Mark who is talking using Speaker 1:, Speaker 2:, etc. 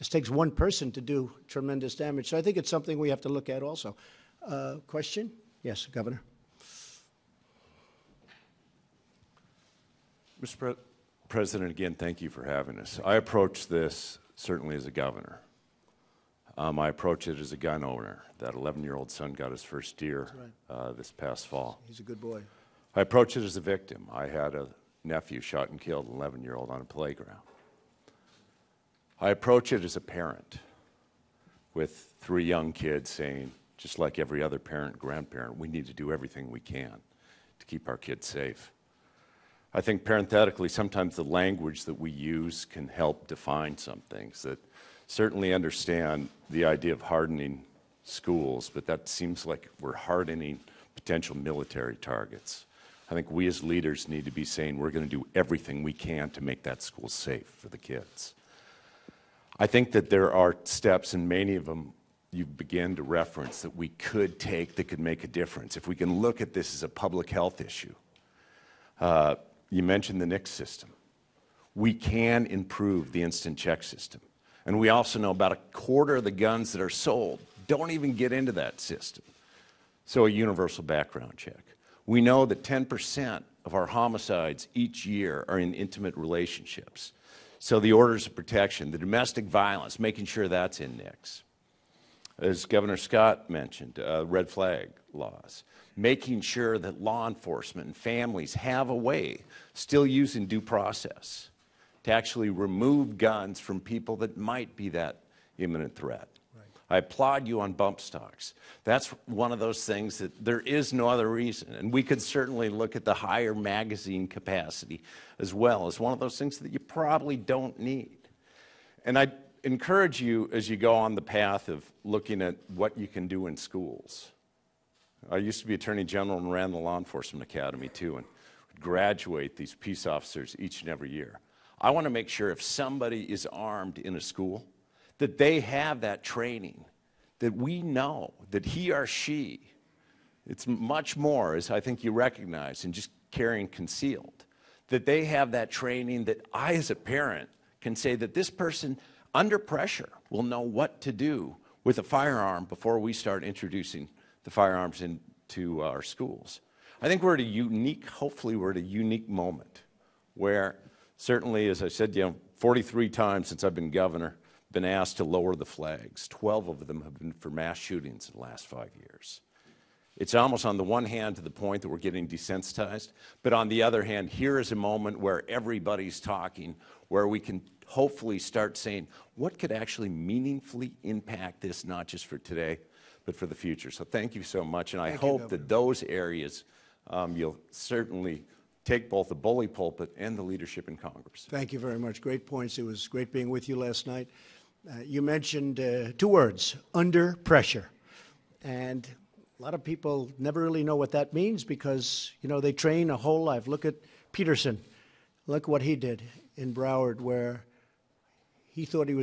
Speaker 1: just takes one person to do tremendous damage. So I think it's something we have to look at also. Question? Yes, Governor.
Speaker 2: Mr. President, again, thank you for having us. I approach this certainly as a governor. I approach it as a gun owner. That 11-year-old son got his first deer this past fall.
Speaker 1: He's a good boy.
Speaker 2: I approach it as a victim. I had a nephew shot and killed, an 11-year-old on a playground. I approach it as a parent with 3 young kids saying, just like every other parent, grandparent, we need to do everything we can to keep our kids safe. I think parenthetically, sometimes the language that we use can help define some things. That certainly understand the idea of hardening schools, but that seems like we're hardening potential military targets. I think we as leaders need to be saying we're going to do everything we can to make that school safe for the kids. I think that there are steps, and many of them you begin to reference, that we could take that could make a difference. If we can look at this as a public health issue. You mentioned the NICS system. We can improve the instant check system. And we also know about a quarter of the guns that are sold don't even get into that system. So a universal background check. We know that 10% of our homicides each year are in intimate relationships. So the orders of protection, the domestic violence, making sure that's in NICS. As Governor Scott mentioned, red flag laws. Making sure that law enforcement and families have a way, still using due process, to actually remove guns from people that might be that imminent threat. Right. I applaud you on bump stocks. That's one of those things that there is no other reason. And we could certainly look at the higher magazine capacity as well as one of those things that you probably don't need. And I encourage you as you go on the path of looking at what you can do in schools. I used to be Attorney General and ran the Law Enforcement Academy too, and would graduate these peace officers each and every year. I want to make sure if somebody is armed in a school, that they have that training, that we know that he or she, it's much more, as I think you recognize, than just carrying concealed, that they have that training that I as a parent can say that this person under pressure will know what to do with a firearm before we start introducing the firearms into our schools. I think we're at a unique, hopefully we're at a unique moment where certainly, as I said, 43 times since I've been governor, been asked to lower the flags. 12 of them have been for mass shootings in the last 5 years. It's almost on the one hand to the point that we're getting desensitized, but on the other hand, here is a moment where everybody's talking, where we can hopefully start saying, what could actually meaningfully impact this, not just for today, but for the future. So thank you so much, and I hope that those areas you'll certainly take both the bully pulpit and the leadership in Congress.
Speaker 1: Thank you very much. Great points. It was great being with you last night. You mentioned 2 words, under pressure. And a lot of people never really know what that means because, they train a whole life. Look at Peterson. Look what he did in Broward, where he thought he was